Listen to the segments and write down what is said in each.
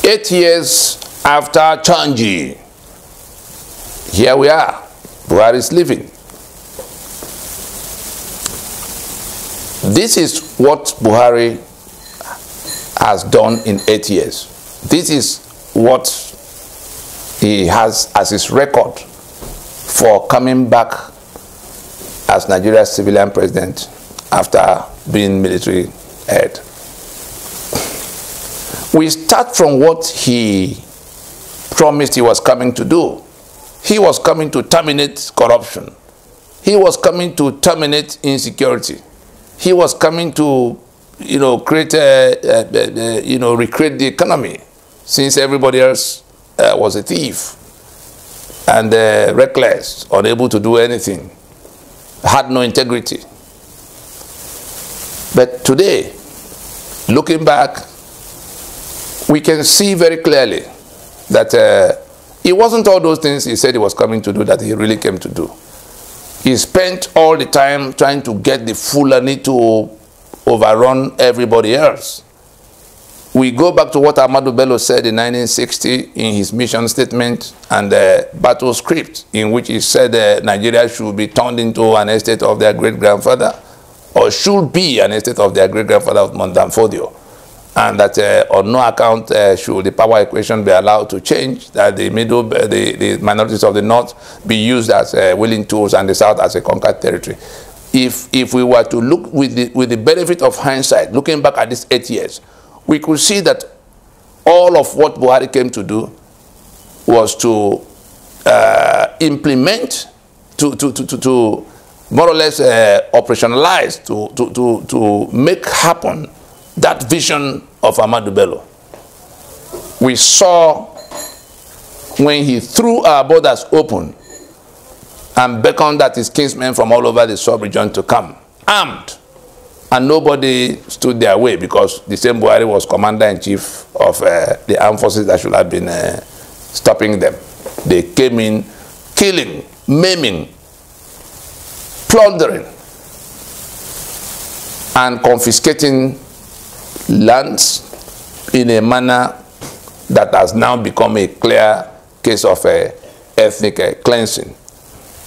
8 years after Changi, here we are. Buhari is leaving. This is what Buhari has done in 8 years. This is what he has as his record for coming back as Nigeria's civilian president after being military head. We start from what he promised he was coming to do. He was coming to terminate corruption. He was coming to terminate insecurity. He was coming to, create recreate the economy, since everybody else was a thief and reckless, unable to do anything, had no integrity. But today, looking back, we can see very clearly that it wasn't all those things he said he was coming to do that he really came to do. He spent all the time trying to get the Fulani to overrun everybody else. We go back to what Ahmadu Bello said in 1960 in his mission statement and battle script, in which he said Nigeria should be turned into an estate of their great-grandfather, or should be an estate of their great-grandfather of Mondanfodio, and that on no account should the power equation be allowed to change, that the minorities of the north be used as willing tools and the south as a conquered territory. If we were to look with the benefit of hindsight, looking back at these 8 years, we could see that all of what Buhari came to do was to implement, to more or less operationalize, to make happen that vision of Ahmadu Bello. We saw when he threw our borders open and beckoned at his kinsmen from all over the sub-region to come, armed, and nobody stood their way, because the same Buhari was commander-in-chief of the armed forces that should have been stopping them. They came in killing, maiming, plundering, and confiscating lands in a manner that has now become a clear case of ethnic cleansing.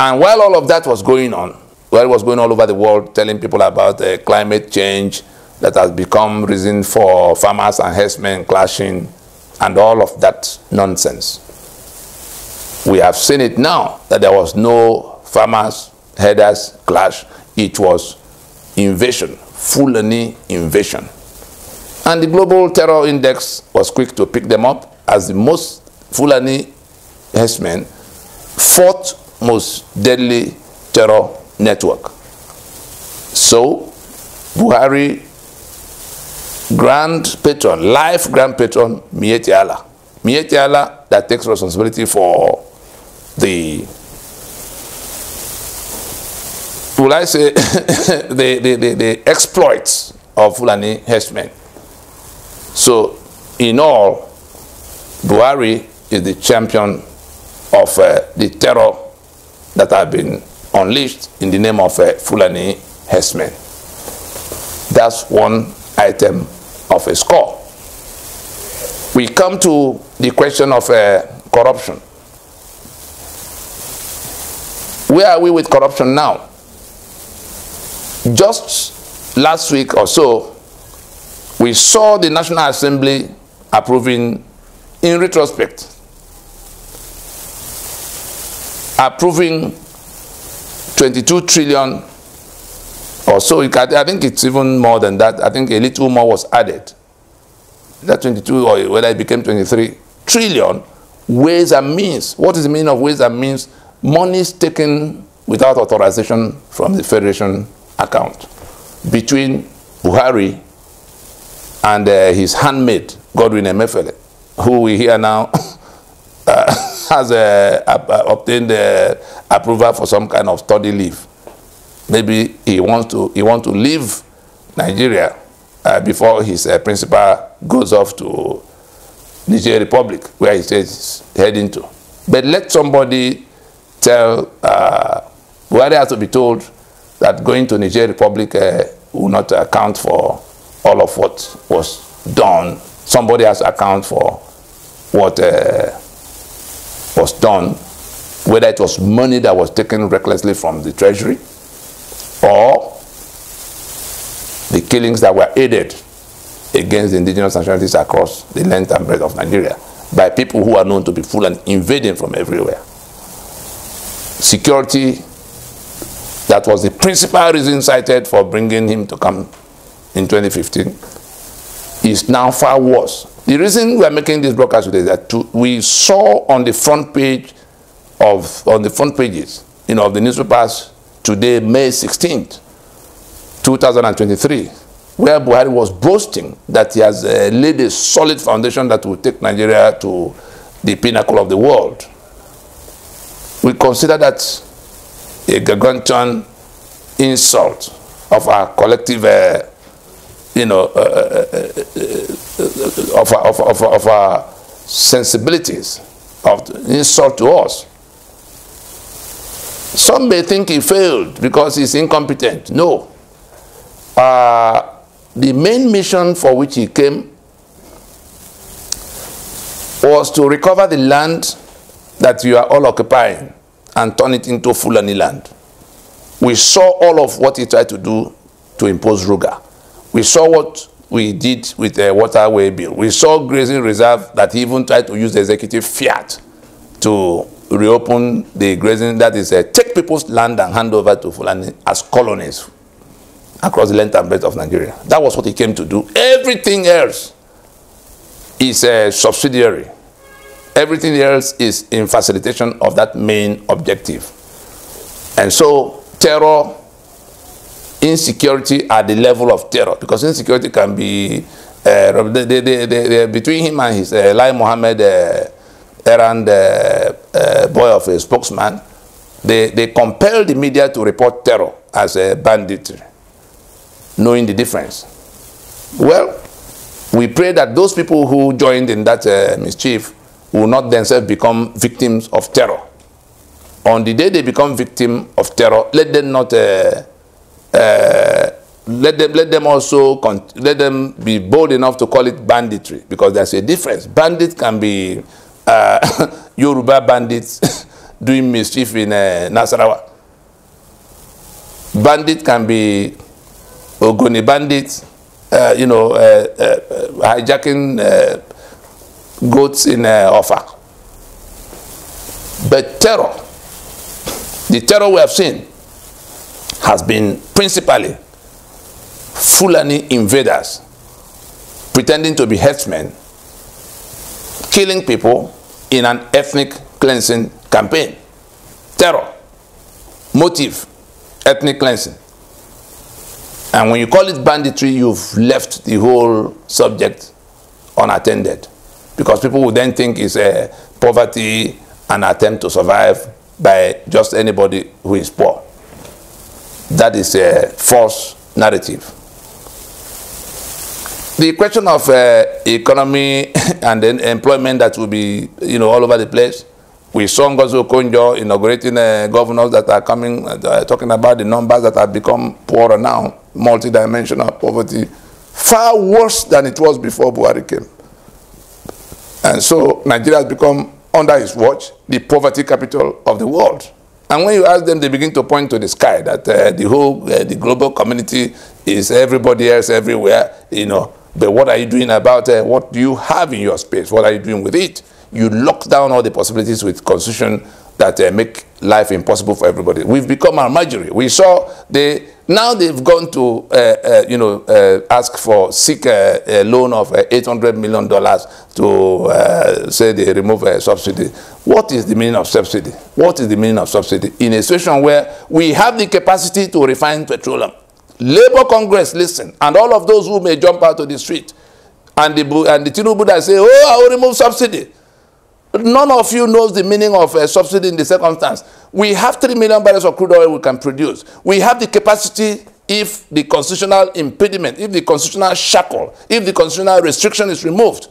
And while all of that was going on, while it was going all over the world, telling people about climate change that has become reason for farmers and herdsmen clashing and all of that nonsense, we have seen it now that there was no farmers, herders clash. It was invasion, Fulani invasion. And the Global Terror Index was quick to pick them up as the most Fulani herdsmen, fourth most deadly terror network. So, Buhari, grand patron, life grand patron, Miyetti Allah. Miyetti Allah that takes responsibility for the, will I say, the exploits of Fulani herdsmen. So, in all, Buhari is the champion of the terror that have been unleashed in the name of Fulani herdsmen. That's one item of a score. We come to the question of corruption. Where are we with corruption now? Just last week or so, we saw the National Assembly approving, in retrospect, approving 22 trillion or so. I think it's even more than that. I think a little more was added. That 22, or whether it became 23 trillion, ways and means. What is the meaning of ways and means? Monies taken without authorization from the Federation account between Buhari and his handmaid, Godwin Emefiele, who we hear now has obtained approval for some kind of study leave. Maybe he wants to leave Nigeria before his principal goes off to Niger Republic, where he says he's heading to. But let somebody tell, Buhari has to be told that going to Niger Republic will not account for all of what was done. Somebody has to account for what was done, whether it was money that was taken recklessly from the treasury or the killings that were aided against the indigenous nationalities across the length and breadth of Nigeria by people who are known to be full and invading from everywhere. Security, that was the principal reason cited for bringing him to come in 2015, is now far worse. The reason we are making this broadcast today is that we saw on the front page of, on the front pages, of the newspapers today, May 16th, 2023, where Buhari was boasting that he has laid a solid foundation that will take Nigeria to the pinnacle of the world. We consider that a gargantuan insult of our collective, of our sensibilities, of insult to us. Some may think he failed because he's incompetent. No. The main mission for which he came was to recover the land that you are all occupying and turn it into Fulani land. We saw all of what he tried to do to impose Ruga. We saw what we did with the waterway bill. We saw grazing reserve that he even tried to use the executive fiat to reopen the grazing, that is, take people's land and hand over to Fulani as colonies across the length and breadth of Nigeria. That was what he came to do. Everything else is subsidiary. Everything else is in facilitation of that main objective. And so terror, insecurity at the level of terror, because insecurity can be between him and his Lai Mohammed errand boy of a spokesman. They compel the media to report terror as a banditry, knowing the difference. Well, we pray that those people who joined in that mischief will not themselves become victims of terror. On the day they become victims of terror, let them not let them be bold enough to call it banditry, because there's a difference. Bandits can be Yoruba bandits doing mischief in Nasarawa. Bandit can be Ogoni bandits, hijacking goats in Offa. But terror, the terror we have seen, has been principally Fulani invaders pretending to be herdsmen, killing people in an ethnic cleansing campaign. Terror, motive, ethnic cleansing. And when you call it banditry, you've left the whole subject unattended, because people would then think it's a poverty, an attempt to survive by just anybody who is poor. That is a false narrative. The question of economy and then employment that will be, all over the place. We saw Ngozi Okonjo inaugurating governors that are coming, talking about the numbers that have become poorer now, multidimensional poverty, far worse than it was before Buhari came. And so Nigeria has become, under his watch, the poverty capital of the world. And when you ask them, they begin to point to the sky, that the global community is everybody else everywhere, But what are you doing about what do you have in your space? What are you doing with it? You lock down all the possibilities with constitution that make life impossible for everybody. We've become a marginal. We saw now they've gone to seek a loan of $800 million to say they remove a subsidy. What is the meaning of subsidy? What is the meaning of subsidy in a situation where we have the capacity to refine petroleum? Labour Congress, listen, and all of those who may jump out to the street, and the Tinubu that say, oh, I will remove subsidy. None of you knows the meaning of a subsidy in the circumstance. We have 3 million barrels of crude oil we can produce. We have the capacity, if the constitutional impediment, if the constitutional shackle, if the constitutional restriction is removed,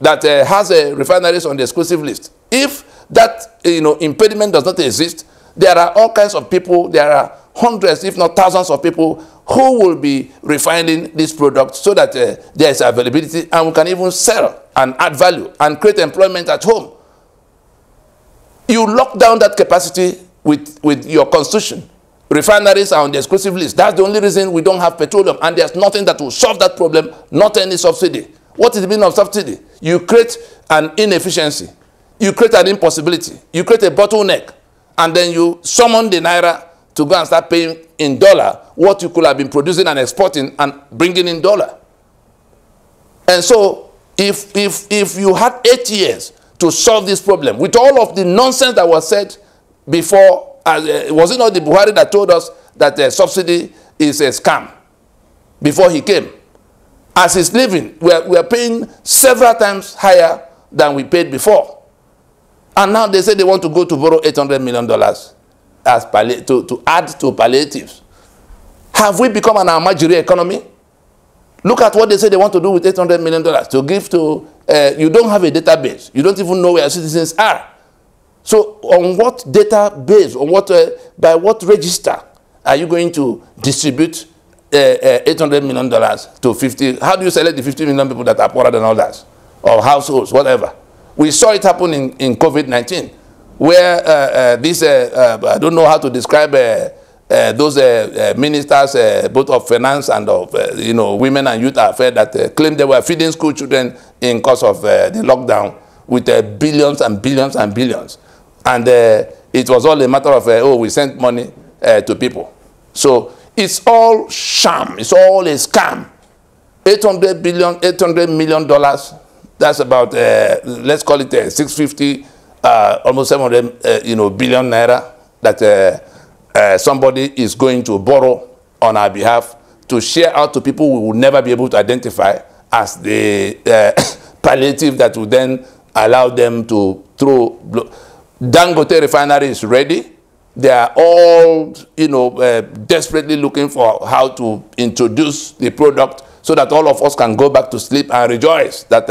that has refineries on the exclusive list. If that impediment does not exist, there are all kinds of people, there are hundreds, if not thousands of people who will be refining this product so that there is availability and we can even sell and add value and create employment at home. You lock down that capacity with your constitution. Refineries are on the exclusive list. That's the only reason we don't have petroleum, and there's nothing that will solve that problem, not any subsidy. What is the meaning of subsidy? You create an inefficiency. You create an impossibility. You create a bottleneck, and then you summon the naira to go and start paying in dollar what you could have been producing and exporting and bringing in dollar. And so if you had 8 years to solve this problem, with all of the nonsense that was said before, was it not the Buhari that told us that subsidy is a scam before he came? As he's leaving, we are paying several times higher than we paid before. And now they say they want to go to borrow $800 million as to add to palliatives. Have we become an Almajiri economy? Look at what they say they want to do with $800 million to give to, you don't have a database. You don't even know where citizens are. So on what database, on what, by what register are you going to distribute $800 million to 50? How do you select the 50 million people that are poorer than others? Or households, whatever. We saw it happen in COVID-19, where I don't know how to describe those ministers, both of finance and of women and youth affairs, that claimed they were feeding school children in course of the lockdown with billions and billions and billions. And it was all a matter of, oh, we sent money to people. So it's all sham. It's all a scam. $800 million, that's about, let's call it 650, almost 700 billion naira that somebody is going to borrow on our behalf to share out to people we will never be able to identify as the palliative that will then allow them to throw. Dangote refinery is ready. They are all, desperately looking for how to introduce the product so that all of us can go back to sleep and rejoice that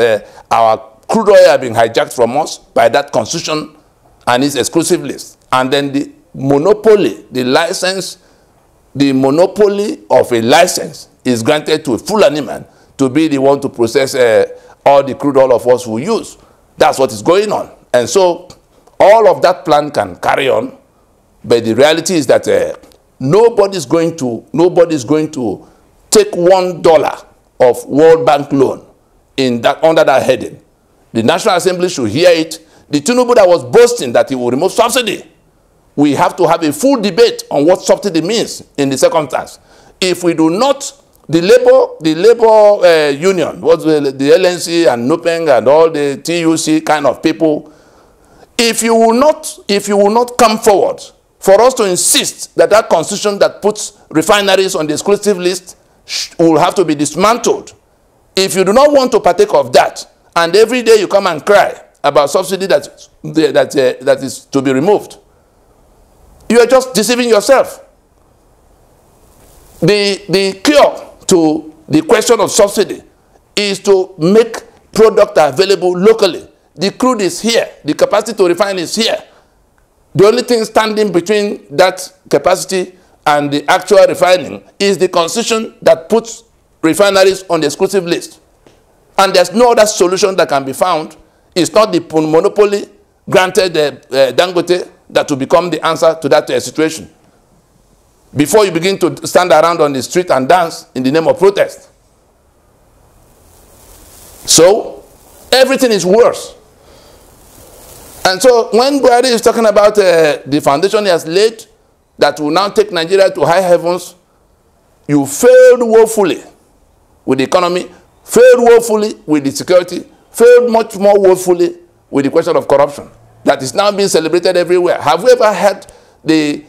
our crude oil has been hijacked from us by that constitution and its exclusive list. And then the monopoly, the license, the monopoly of a license is granted to a Fulani man to be the one to process all the crude oil of us will use. That's what is going on. And so all of that plan can carry on, but the reality is that nobody's going to take $1 of World Bank loan under that heading. The National Assembly should hear it. The Tinubu that was boasting that he will remove subsidy, we have to have a full debate on what subsidy means in the circumstance. If we do not, the labor union, the LNC and NUPENG and all the TUC kind of people, if you will not come forward for us to insist that that constitution that puts refineries on the exclusive list will have to be dismantled. If you do not want to partake of that, and every day you come and cry about subsidy that is to be removed, you are just deceiving yourself. The cure to the question of subsidy is to make product available locally. The crude is here. The capacity to refine is here. The only thing standing between that capacity and the actual refining is the constitution that puts refineries on the exclusive list. And there's no other solution that can be found. It's not the monopoly granted Dangote that will become the answer to that situation. Before you begin to stand around on the street and dance in the name of protest. So, everything is worse. And so, when Buhari is talking about the foundation he has laid that will now take Nigeria to high heavens, you failed woefully with the economy, failed woefully with the security, failed much more woefully with the question of corruption that is now being celebrated everywhere. Have we ever had when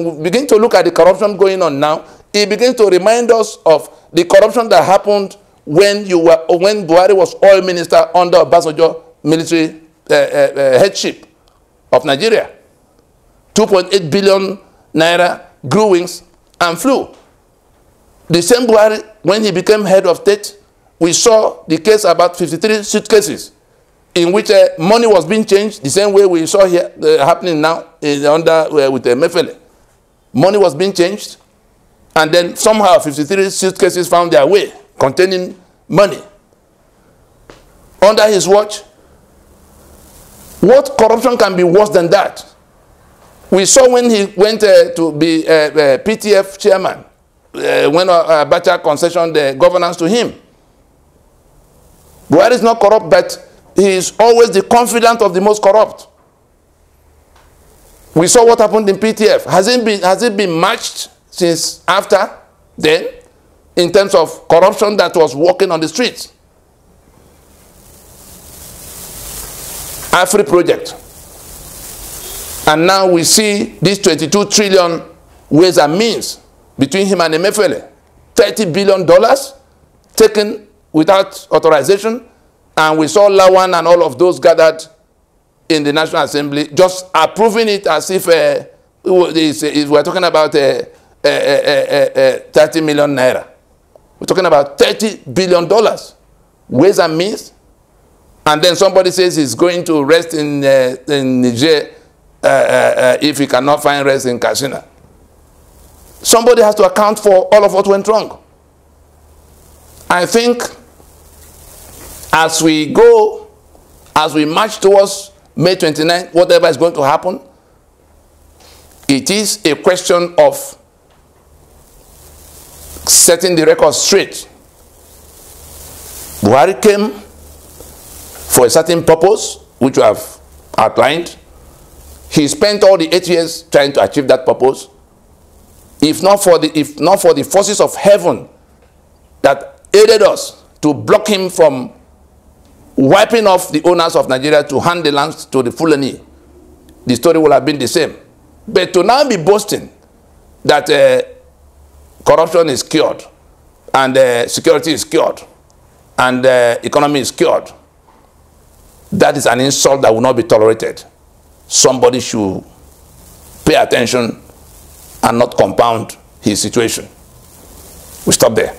we begin to look at the corruption going on now, it begins to remind us of the corruption that happened when Buhari was oil minister under Obasanjo military headship of Nigeria. 2.8 billion naira grew wings and flew. The same Buhari, when he became head of state, we saw the case about 53 suitcases in which money was being changed the same way we saw here happening now with Mefele. Money was being changed, and then somehow 53 suitcases found their way containing money. under his watch. What corruption can be worse than that? We saw when he went to be PTF chairman, when Abacha concessioned the governance to him. Buhari is not corrupt, but he is always the confidant of the most corrupt. We saw what happened in PTF. Has it been matched since after then in terms of corruption that was walking on the streets? Afri project. And now we see this 22 trillion ways and means between him and Emefiele. $30 billion taken without authorization. And we saw Lawan and all of those gathered in the National Assembly just approving it as if we're talking about 30 million naira. We're talking about $30 billion. Ways and means. And then somebody says he's going to rest in Niger if he cannot find rest in Katsina. Somebody has to account for all of what went wrong. I think as we march towards May 29th, whatever is going to happen, it is a question of setting the record straight. Buhari came for a certain purpose, which we have outlined. He spent all the 8 years trying to achieve that purpose. If not for the forces of heaven that aided us to block him from wiping off the owners of Nigeria to hand the lands to the Fulani, the story would have been the same. But to now be boasting that corruption is cured, and security is cured, and economy is cured, that is an insult that will not be tolerated. Somebody should pay attention and not compound his situation. We stop there.